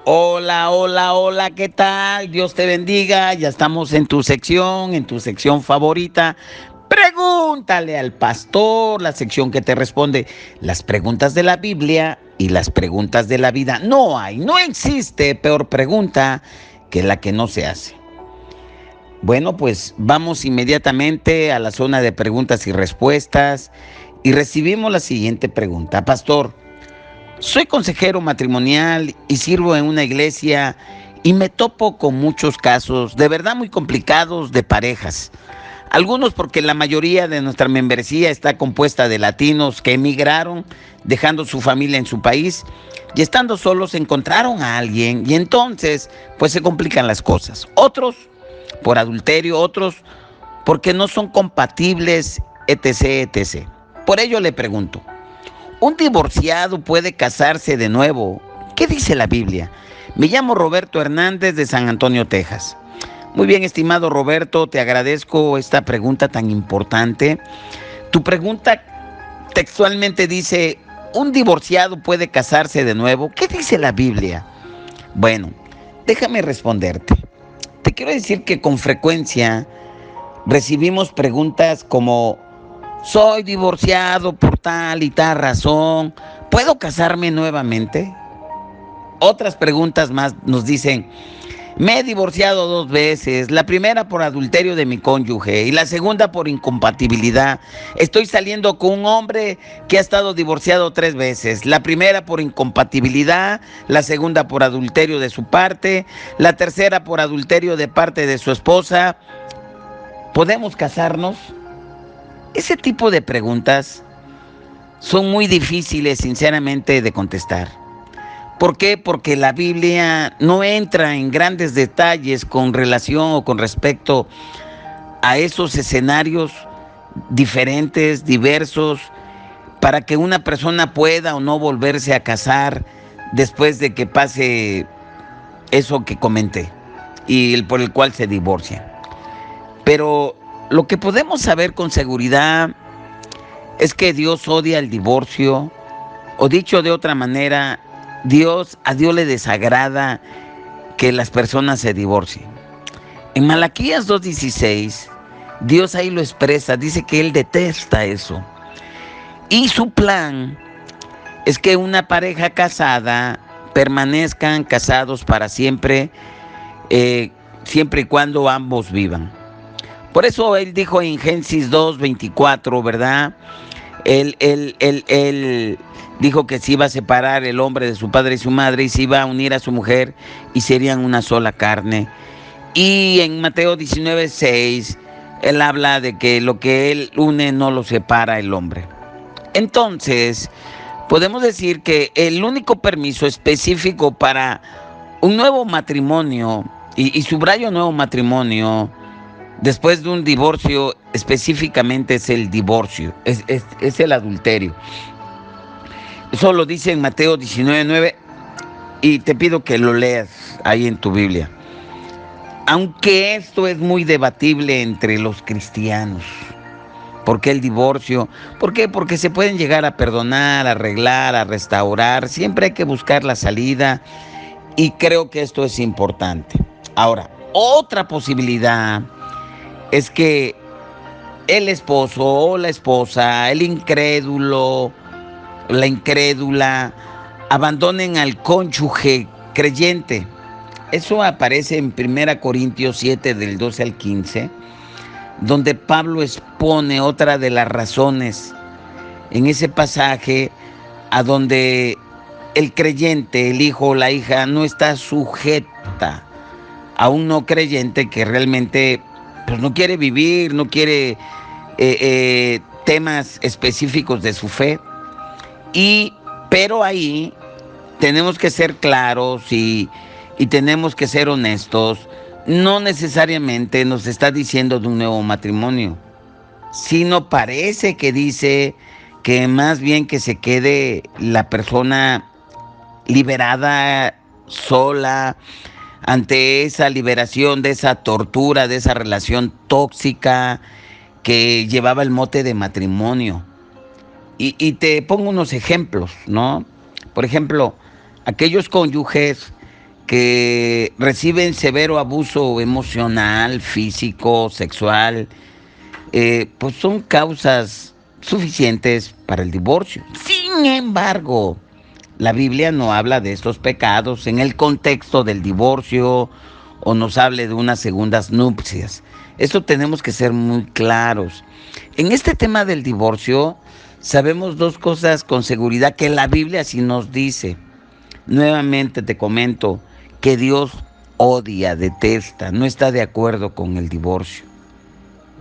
Hola, hola, hola, ¿qué tal? Dios te bendiga. Ya estamos en tu sección favorita. Pregúntale al pastor, la sección que te responde las preguntas de la Biblia y las preguntas de la vida. No existe peor pregunta que la que no se hace. Bueno, pues vamos inmediatamente a la zona de preguntas y respuestas y recibimos la siguiente pregunta. Pastor, soy consejero matrimonial y sirvo en una iglesia y me topo con muchos casos de verdad muy complicados de parejas. Algunos porque la mayoría de nuestra membresía está compuesta de latinos que emigraron dejando su familia en su país y estando solos encontraron a alguien y entonces pues se complican las cosas. Otros por adulterio, otros porque no son compatibles, etc, etc. Por ello le pregunto, ¿un divorciado puede casarse de nuevo? ¿Qué dice la Biblia? Me llamo Roberto Hernández de San Antonio, Texas. Muy bien, estimado Roberto, te agradezco esta pregunta tan importante. Tu pregunta textualmente dice, ¿un divorciado puede casarse de nuevo? ¿Qué dice la Biblia? Bueno, déjame responderte. Te quiero decir que con frecuencia recibimos preguntas como, soy divorciado por tal y tal razón, ¿puedo casarme nuevamente? Otras preguntas más nos dicen, me he divorciado 2 veces, la primera por adulterio de mi cónyuge y la segunda por incompatibilidad. Estoy saliendo con un hombre que ha estado divorciado 3 veces, la primera por incompatibilidad, la segunda por adulterio de su parte, la tercera por adulterio de parte de su esposa. ¿Podemos casarnos? Ese tipo de preguntas son muy difíciles, sinceramente, de contestar. ¿Por qué? Porque la Biblia no entra en grandes detalles con relación o con respecto a esos escenarios diferentes, diversos, para que una persona pueda o no volverse a casar después de que pase eso que comenté y por el cual se divorcia. Pero lo que podemos saber con seguridad es que Dios odia el divorcio, o dicho de otra manera, a Dios le desagrada que las personas se divorcien. En Malaquías 2:16, Dios ahí lo expresa, dice que Él detesta eso. Y su plan es que una pareja casada permanezcan casados para siempre, siempre y cuando ambos vivan. Por eso Él dijo en Génesis 2:24, ¿verdad? Él dijo que se iba a separar el hombre de su padre y su madre y se iba a unir a su mujer y serían una sola carne. Y en Mateo 19:6, él habla de que lo que él une no lo separa el hombre. Entonces, podemos decir que el único permiso específico para un nuevo matrimonio, y subrayo nuevo matrimonio, después de un divorcio, específicamente es el divorcio, es el adulterio. Eso lo dice en Mateo 19:9 y te pido que lo leas ahí en tu Biblia. Aunque esto es muy debatible entre los cristianos. ¿Por qué el divorcio? ¿Por qué? Porque se pueden llegar a perdonar, a arreglar, a restaurar. Siempre hay que buscar la salida y creo que esto es importante. Ahora, otra posibilidad es que el esposo o la esposa, el incrédulo, la incrédula, abandonen al cónyuge creyente. Eso aparece en 1 Corintios 7 del 12 al 15, donde Pablo expone otra de las razones en ese pasaje a donde el creyente, el hijo o la hija, no está sujeta a un no creyente que realmente pues, no quiere vivir, no quiere temas específicos de su fe. Pero ahí tenemos que ser claros y tenemos que ser honestos. No necesariamente nos está diciendo de un nuevo matrimonio, sino parece que dice que más bien que se quede la persona liberada, sola, ante esa liberación de esa tortura, de esa relación tóxica que llevaba el mote de matrimonio. Y te pongo unos ejemplos, ¿no? Por ejemplo, aquellos cónyuges que reciben severo abuso emocional, físico, sexual, pues son causas suficientes para el divorcio. Sin embargo, la Biblia no habla de estos pecados en el contexto del divorcio o nos hable de unas segundas nupcias. Esto tenemos que ser muy claros. En este tema del divorcio, sabemos dos cosas con seguridad que la Biblia sí nos dice. Nuevamente te comento que Dios odia, detesta, no está de acuerdo con el divorcio.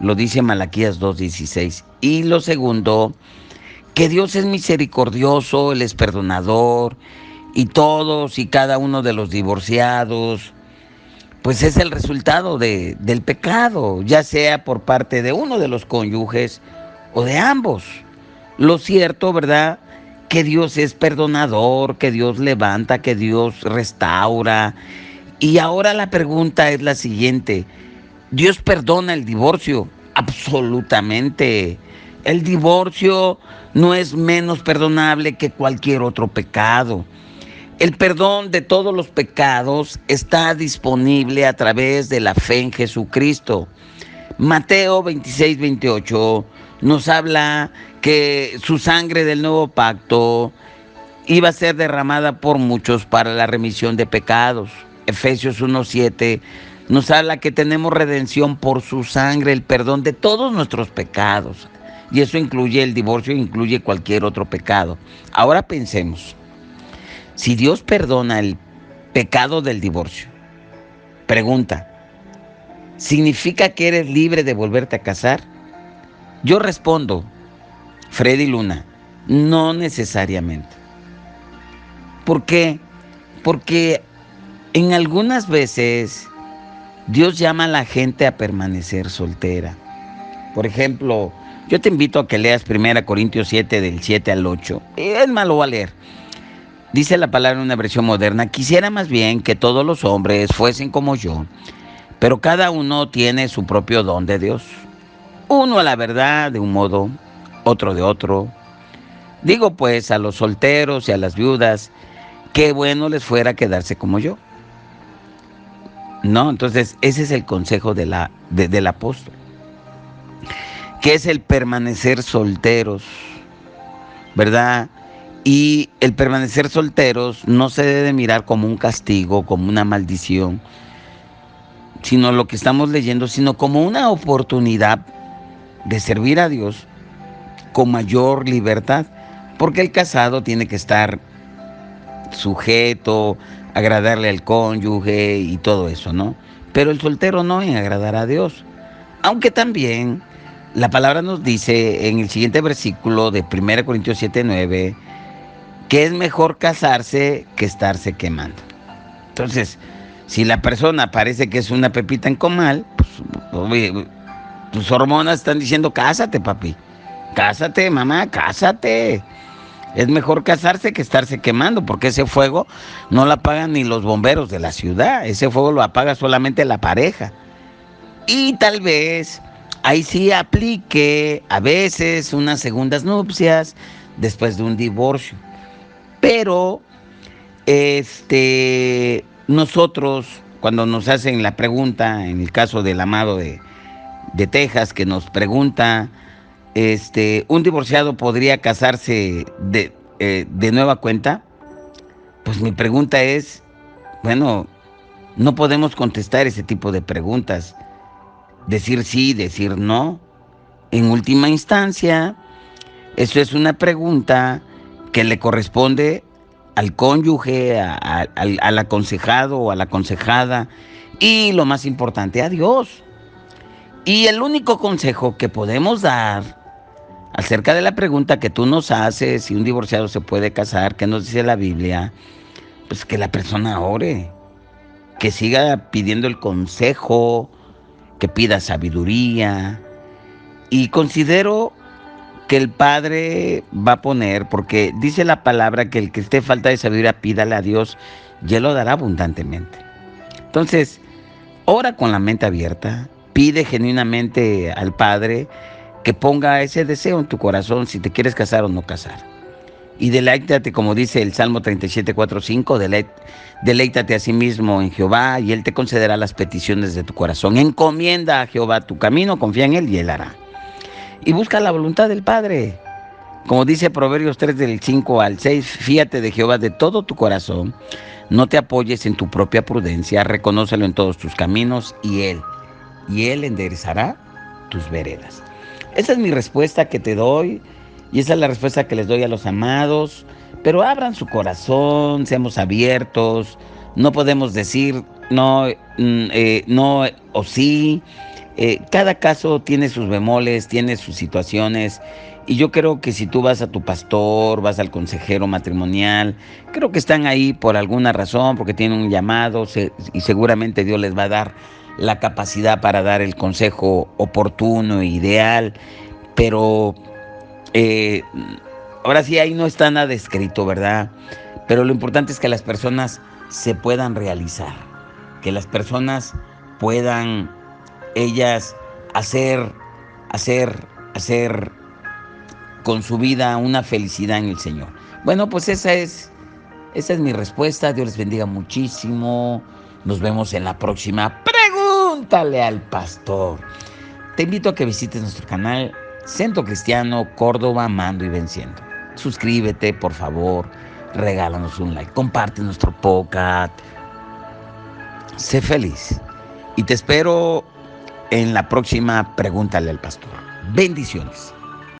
Lo dice Malaquías 2:16. Y lo segundo, que Dios es misericordioso, Él es perdonador, y todos y cada uno de los divorciados, pues es el resultado del pecado, ya sea por parte de uno de los cónyuges o de ambos. Lo cierto, ¿verdad?, que Dios es perdonador, que Dios levanta, que Dios restaura. Y ahora la pregunta es la siguiente: ¿Dios perdona el divorcio? Absolutamente. El divorcio no es menos perdonable que cualquier otro pecado. El perdón de todos los pecados está disponible a través de la fe en Jesucristo. Mateo 26:28 nos habla que su sangre del nuevo pacto iba a ser derramada por muchos para la remisión de pecados. Efesios 1:7 nos habla que tenemos redención por su sangre, el perdón de todos nuestros pecados. Y eso incluye el divorcio, incluye cualquier otro pecado. Ahora pensemos, si Dios perdona el pecado del divorcio, pregunta, ¿significa que eres libre de volverte a casar? Yo respondo, Freddy Luna, no necesariamente. ¿Por qué? Porque en algunas veces Dios llama a la gente a permanecer soltera. Por ejemplo, yo te invito a que leas 1 Corintios 7 del 7 al 8. Es más, lo voy a leer. Dice la palabra en una versión moderna: quisiera más bien que todos los hombres fuesen como yo, pero cada uno tiene su propio don de Dios. Uno a la verdad de un modo, otro de otro. Digo pues a los solteros y a las viudas, qué bueno les fuera quedarse como yo. No, entonces ese es el consejo del apóstol, que es el permanecer solteros, ¿verdad? Y el permanecer solteros no se debe mirar como un castigo, como una maldición, sino lo que estamos leyendo, sino como una oportunidad de servir a Dios con mayor libertad, porque el casado tiene que estar sujeto, agradarle al cónyuge y todo eso, ¿no? Pero el soltero no, en agradar a Dios. Aunque también la palabra nos dice en el siguiente versículo de 1 Corintios 7:9 que es mejor casarse que estarse quemando. Entonces, si la persona parece que es una pepita en comal, pues oye, tus hormonas están diciendo, cásate, papi, cásate, mamá, cásate. Es mejor casarse que estarse quemando, porque ese fuego no lo apagan ni los bomberos de la ciudad, ese fuego lo apaga solamente la pareja. Y tal vez ahí sí aplique a veces unas segundas nupcias después de un divorcio. Pero nosotros, cuando nos hacen la pregunta, en el caso del amado de Texas, que nos pregunta, ¿un divorciado podría casarse de nueva cuenta? Pues mi pregunta es, bueno, no podemos contestar ese tipo de preguntas, decir sí, decir no. En última instancia, eso es una pregunta que le corresponde al cónyuge, al aconsejado o a la aconsejada, y lo más importante, a Dios. Y el único consejo que podemos dar acerca de la pregunta que tú nos haces, si un divorciado se puede casar, ¿qué nos dice la Biblia? Pues que la persona ore, que siga pidiendo el consejo, que pida sabiduría. Y considero que el Padre va a poner, porque dice la palabra que el que esté falta de sabiduría, pídale a Dios y Él lo dará abundantemente. Entonces, ora con la mente abierta, pide genuinamente al Padre que ponga ese deseo en tu corazón, si te quieres casar o no casar. y deleítate, como dice el Salmo 37, 4, 5, deleítate a sí mismo en Jehová y Él te concederá las peticiones de tu corazón. Encomienda a Jehová tu camino, confía en Él y Él hará. Y busca la voluntad del Padre. Como dice Proverbios 3 del 5 al 6, fíate de Jehová de todo tu corazón, no te apoyes en tu propia prudencia, reconócelo en todos tus caminos y Él enderezará tus veredas. Esa es mi respuesta que te doy y esa es la respuesta que les doy a los amados, pero abran su corazón, seamos abiertos, no podemos decir no, no o sí. Cada caso tiene sus bemoles, tiene sus situaciones y yo creo que si tú vas a tu pastor, vas al consejero matrimonial, creo que están ahí por alguna razón, porque tienen un llamado y seguramente Dios les va a dar la capacidad para dar el consejo oportuno e ideal, pero eh, ahora sí ahí no está nada escrito, ¿verdad? Pero lo importante es que las personas se puedan realizar, que las personas puedan ellas hacer con su vida una felicidad en el Señor. Bueno, pues esa es mi respuesta. Dios les bendiga muchísimo. Nos vemos en la próxima. Pregúntale al pastor. Te invito a que visites nuestro canal Centro Cristiano Córdoba, Amando y Venciendo. Suscríbete, por favor. Regálanos un like. Comparte nuestro podcast. Sé feliz. Y te espero en la próxima Pregúntale al pastor. Bendiciones.